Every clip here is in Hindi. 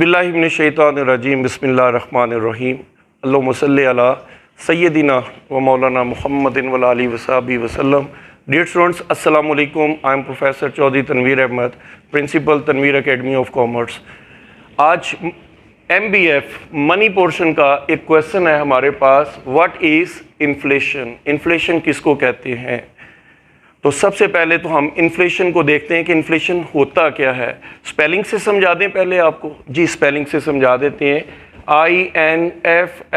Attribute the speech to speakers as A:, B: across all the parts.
A: बिल्लाहि मिनश्शैतानिर्रजीम बिस्मिल्लाहिर्रहमानिर्रहीम अल्लाहुम्मा सल्लि अला सय्यदिना व मौलाना मुहम्मदिन व आलिहि व सहबिहि वसल्लम। Dear students, Assalamu alaikum. I am Professor Chaudhry Tanveer Ahmed, Principal Tanveer Academy of Commerce. आज MBF मनी पोर्शन का एक क्वेश्चन है हमारे पास, व्हाट इज़ इन्फ्लेशन, इन्फ्लेशन किसको कहते हैं। तो सबसे पहले तो हम इन्फ्लेशन को देखते हैं कि इन्फ्लेशन होता क्या है। स्पेलिंग से समझा दें पहले आपको, जी स्पेलिंग से समझा देते हैं। INFLATION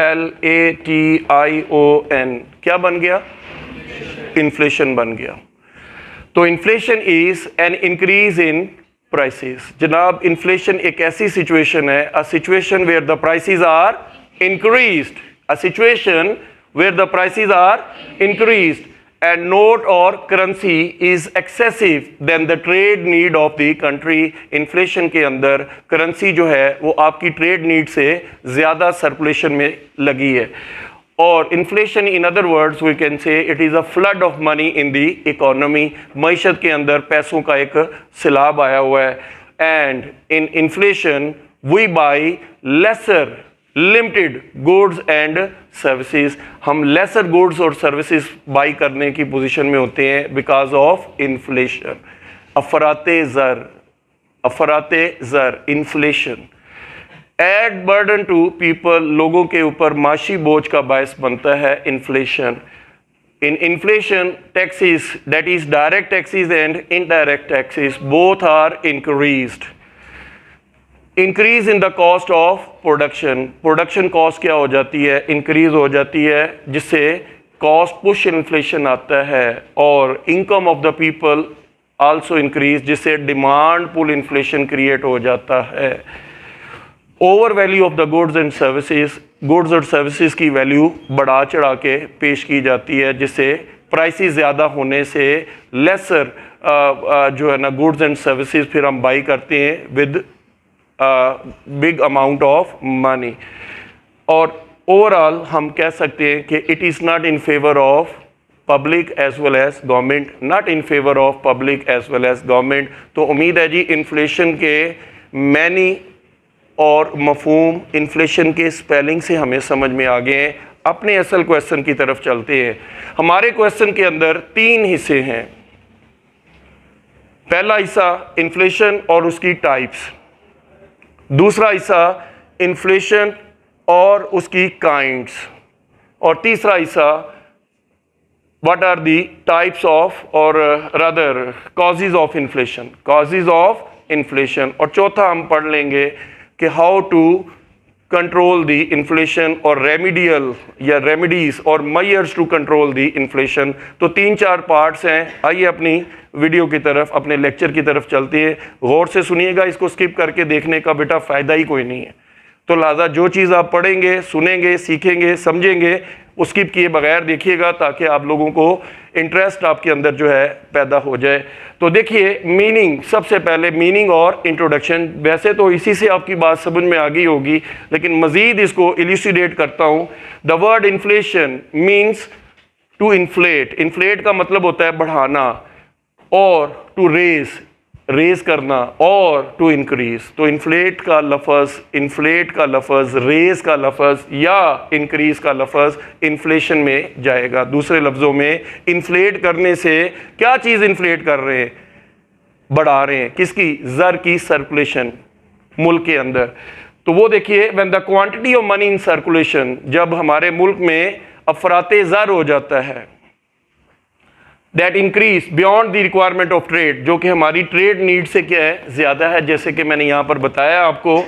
A: क्या बन गया, इन्फ्लेशन बन गया। तो inflation is an increase in prices. जनाब इन्फ्लेशन एक ऐसी सिचुएशन है, a situation where the prices are increased, a situation where the prices are increased and note or currency is excessive than the trade need of the country। Inflation के अंदर करेंसी जो है वो आपकी ट्रेड नीड से ज़्यादा सर्कुलेशन में लगी है। और inflation in other words we can say it is a flood of money in the economy. मईशत के अंदर पैसों का एक सैलाब आया हुआ है। And in inflation we buy lesser limited goods and services. हम लेसर गुड्स और सर्विसेज बाई करने की पोजीशन में होते हैं बिकॉज ऑफ इन्फ्लेशन। अफराते ज़र inflation add burden to people, लोगों के ऊपर माशी बोझ का बायस बनता है inflation. In inflation taxes, that is direct taxes and indirect taxes, both are increased. Increase in the cost of production, production cost क्या हो जाती है, इंक्रीज हो जाती है, जिससे कॉस्ट पुश इन्फ्लेशन आता है। और income of the people also increase, जिससे डिमांड पुल इन्फ्लेशन क्रिएट हो जाता है। Over value of the goods and services, goods और सर्विसेज की वैल्यू बढ़ा चढ़ा के पेश की जाती है, जिससे प्राइसेस ज़्यादा होने से लेसर जो है ना गुड्स एंड सर्विसेज फिर हम बाई करते हैं with big amount of money. और ओवरऑल हम कह सकते हैं कि it is not in favour of public as well as government, not in favour of public as well as government. तो उम्मीद है जी इन्फ्लेशन के मैनी और मफहूम इन्फ्लेशन के स्पेलिंग से हमें समझ में आ गए हैं। अपने असल क्वेश्चन की तरफ चलते हैं। हमारे क्वेश्चन के अंदर 3 हिस्से हैं। पहला हिस्सा इन्फ्लेशन और उसकी टाइप्स, दूसरा हिस्सा इन्फ्लेशन और उसकी काइंड्स, और तीसरा हिस्सा what are the types of और rather causes of inflation, causes of inflation. और चौथा हम पढ़ लेंगे कि how to control the inflation और रेमिडियल या रेमिडीज और measures to control the inflation. तो 3-4 पार्ट्स हैं। आइए अपनी वीडियो की तरफ, अपने लेक्चर की तरफ चलते हैं। गौर से सुनिएगा, इसको स्किप करके देखने का बेटा फ़ायदा ही कोई नहीं है। तो लिहाजा जो चीज़ आप पढ़ेंगे, सुनेंगे, सीखेंगे, समझेंगे, वो स्किप किए बगैर देखिएगा, ताकि आप लोगों को इंटरेस्ट आपके अंदर जो है पैदा हो जाए। तो देखिए मीनिंग, सबसे पहले मीनिंग और इंट्रोडक्शन। वैसे तो इसी से आपकी बात समझ में आ गई होगी, लेकिन मज़ीद इसको इल्यूसिडेट करता हूँ। The word inflation means to inflate. Inflate का मतलब होता है बढ़ाना, और टू रेज करना, और टू इंक्रीज। तो इन्फ्लेट का लफज, रेज का लफज या इंक्रीज का लफज इन्फ्लेशन में जाएगा। दूसरे लफ्ज़ों में इन्फ्लेट करने से क्या चीज़ इन्फ्लेट कर रहे हैं, बढ़ा रहे हैं, किसकी, ज़र की सर्कुलेशन मुल्क के अंदर। तो वो देखिए, when the quantity of money in circulation, जब हमारे मुल्क में अफराते ज़र हो जाता है, that increase beyond the requirement of trade, जो कि हमारी ट्रेड नीड से क्या है, ज़्यादा है, जैसे कि मैंने यहाँ पर बताया आपको।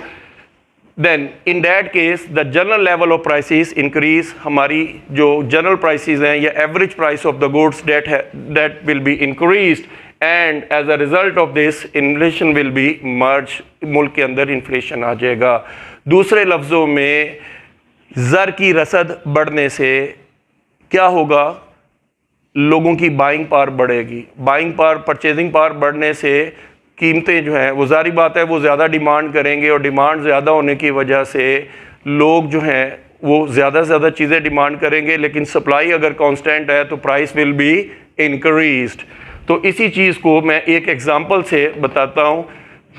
A: Then in that case the general level of prices increase, हमारी जो जनरल प्राइसेस हैं या average price of the goods that will be increased, and as a result of this inflation will be merge, मुल्क के अंदर इन्फ्लेशन आ जाएगा। दूसरे लफ्ज़ों में ज़र की रसद बढ़ने से क्या होगा, लोगों की बाइंग पावर बढ़ेगी। बाइंग पावर, परचेजिंग पावर बढ़ने से कीमतें जो हैं वो ज़ाहिर बात है वो ज़्यादा डिमांड करेंगे, और डिमांड ज़्यादा होने की वजह से लोग जो हैं वो ज़्यादा से ज़्यादा चीज़ें डिमांड करेंगे, लेकिन सप्लाई अगर कांस्टेंट है तो प्राइस विल बी इंक्रीज्ड। तो इसी चीज़ को मैं एक एग्जांपल से बताता हूँ।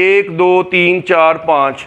A: 1 2 3 4 5.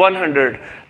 A: 100.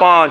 A: 5.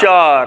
A: 4.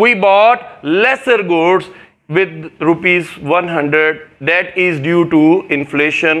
A: we bought lesser goods with rupees 100 that is due to inflation.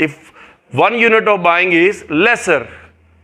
A: if 1 unit of buying is lesser,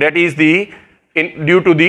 A: that is the due to the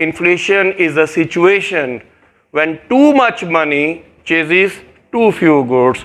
A: inflation is a situation when too much money chases too few goods.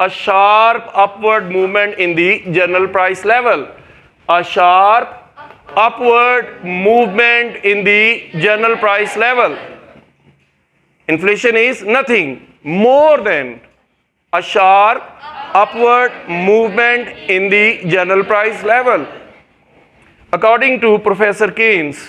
A: a sharp upward movement in the general price level. A sharp upward movement in the general price level. Inflation is nothing more than a sharp upward movement in the general price level. According to Professor Keynes,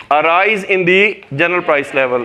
A: rise in the general price level.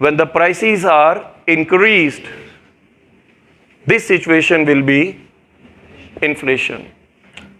A: when the prices are increased this situation will be inflation.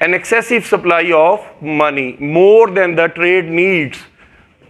A: an excessive supply of money more than the trade needs.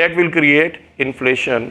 A: that will create inflation.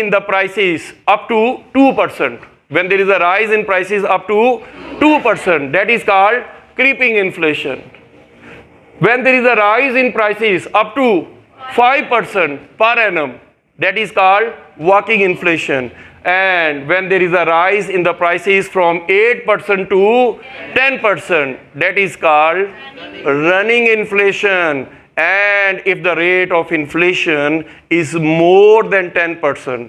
A: in the prices up to 2%, when there is a rise in prices up to 2%, that is called creeping inflation. When there is a rise in prices up to 5% per annum, that is called walking inflation. And when there is a rise in the prices from 8% to 10%, that is called running inflation. And if the rate of inflation is more than 10%,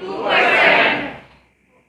A: 2%.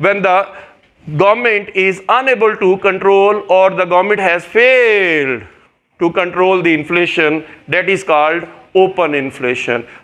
A: when the government is unable to control or the government has failed to control the inflation, that is called open inflation.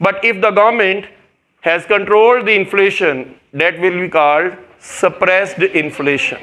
A: but if the government has controlled the inflation, that will be called suppressed inflation.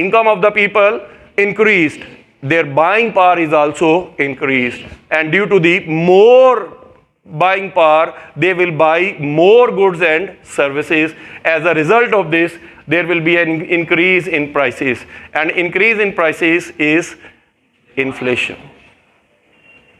A: income of the people increased, their buying power is also increased, and due to the more buying power they will buy more goods and services. As a result of this there will be an increase in prices, and increase in prices is inflation.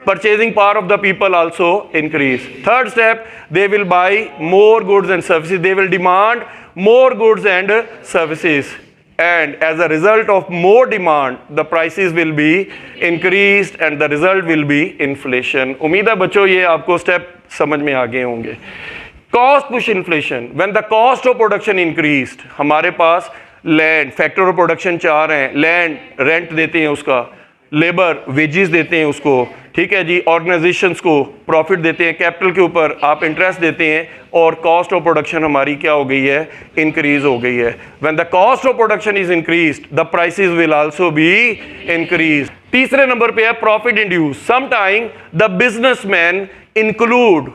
A: purchasing power of the people also increase. Third step, they will buy more goods and services. They will demand more goods and services. and as a result of more demand the prices will be increased and the result will be inflation. उम्मीद है बच्चों ये आपको स्टेप समझ में आ गए होंगे. Cost push inflation, when the cost of production increased, हमारे पास लैंड फैक्टर ऑफ प्रोडक्शन 4 हैं, लैंड रेंट देते हैं उसका, लेबर वेजेस देते हैं उसको, ठीक है जी, ऑर्गेनाइजेशंस को प्रॉफिट देते हैं, कैपिटल के ऊपर आप इंटरेस्ट देते हैं, और कॉस्ट ऑफ प्रोडक्शन हमारी क्या हो गई है, इंक्रीज हो गई है. When the cost of production is increased the prices will also be increase. तीसरे नंबर पे है profit induce. Sometime the businessman include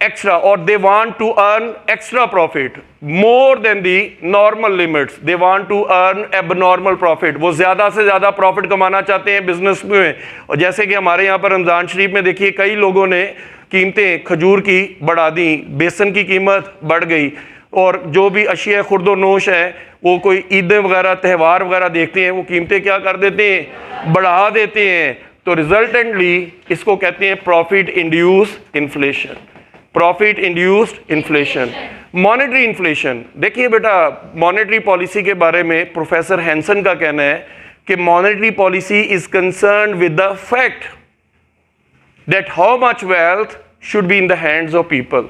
A: extra or they want to earn extra profit more than the normal limits. They want to earn abnormal profit. वो ज़्यादा से ज़्यादा प्रॉफिट कमाना चाहते हैं बिजनेस में. और जैसे कि हमारे यहाँ पर रमज़ान शरीफ में देखिए कई लोगों ने कीमतें खजूर की बढ़ा दी, बेसन की कीमत बढ़ गई, और जो भी अशिया खुर्दो नोश है वो कोई ईदें वगैरह त्यौहार वगैरह देखते हैं वो कीमतें क्या कर देते हैं, बढ़ा देते हैं. तो रिजल्टेंटली इसको कहते हैं profit induce inflation. Profit induced inflation. Monetary inflation, देखिए बेटा मॉनेटरी पॉलिसी के बारे में प्रोफेसर हैंसन का कहना है कि monetary policy is concern with the fact that how much wealth should be in the hands of people.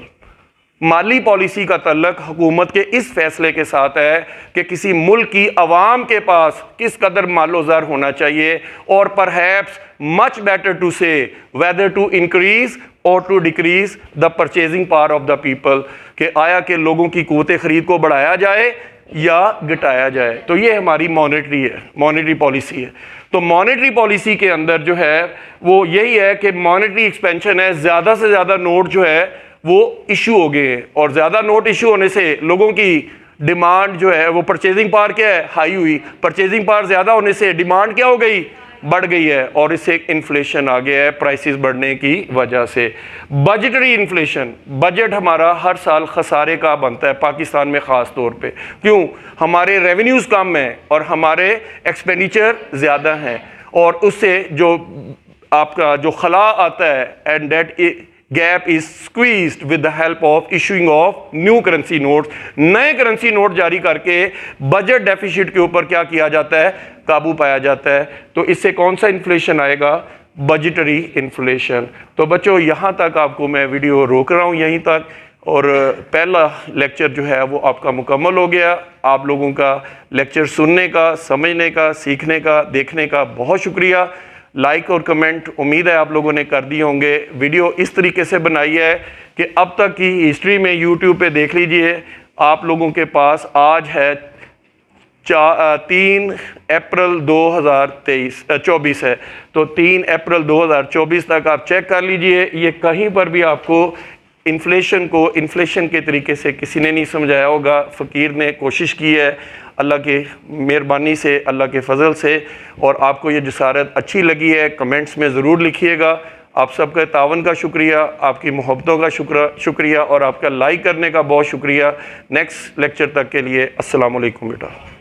A: Mali policy का तल्लक हुकूमत के इस फैसले के साथ है कि किसी मुल्क की अवाम के पास किस कदर मालो ज़र होना चाहिए, और perhaps much better to say whether to increase और to decrease the purchasing power of the people, कि आया कि लोगों की क़ुव्वत ख़रीद को बढ़ाया जाए या घटाया जाए. तो ये हमारी मॉनेटरी है, मॉनेटरी पॉलिसी है. तो मॉनेटरी पॉलिसी के अंदर जो है वो यही है कि मॉनेटरी एक्सपेंशन है, ज़्यादा से ज़्यादा नोट जो है वो इशू हो गए हैं, और ज़्यादा नोट इशू होने से लोगों की डिमांड जो है वो परचेजिंग पावर क्या है, हाई हुई. परचेजिंग पावर ज़्यादा होने से डिमांड क्या हो गई, बढ़ गई है, और इससे इन्फ्लेशन आ गया है प्राइसेस बढ़ने की वजह से. बजटरी इन्फ्लेशन, बजट हमारा हर साल खसारे का बनता है पाकिस्तान में ख़ास तौर पे. क्यों? हमारे रेवेन्यूज़ कम हैं और हमारे एक्सपेंडिचर ज़्यादा हैं, और उससे जो आपका जो खला आता है and debt gap is squeezed with the help of issuing of new currency notes. नए करेंसी नोट जारी करके बजट डेफिसिट के ऊपर क्या किया जाता है, काबू पाया जाता है. तो इससे कौन सा इन्फ्लेशन आएगा, बजटरी इन्फ्लेशन. तो बच्चों यहाँ तक आपको मैं वीडियो रोक रहा हूँ यहीं तक, और पहला लेक्चर जो है वो आपका मुकम्मल हो गया. आप लोगों का लेक्चर सुनने का, समझने का, सीखने का, देखने का बहुत शुक्रिया. लाइक और कमेंट उम्मीद है आप लोगों ने कर दिए होंगे. वीडियो इस तरीके से बनाई है कि अब तक की हिस्ट्री में यूट्यूब पे देख लीजिए, आप लोगों के पास आज है 3 अप्रैल 2024 है, तो 3 अप्रैल 2024 तक आप चेक कर लीजिए. ये कहीं पर भी आपको इन्फ्लेशन को इन्फ्लेशन के तरीके से किसी ने नहीं समझाया होगा. फ़कीर ने कोशिश की है अल्लाह के मेहरबानी से, अल्लाह के फ़ज़ल से. और आपको ये जसारत अच्छी लगी है कमेंट्स में ज़रूर लिखिएगा. आप सबका तावन का शुक्रिया, आपकी मोहब्बतों का शुक्रिया, और आपका लाइक करने का बहुत शुक्रिया. नेक्स्ट लेक्चर तक के लिए अस्सलाम वालेकुम बेटा.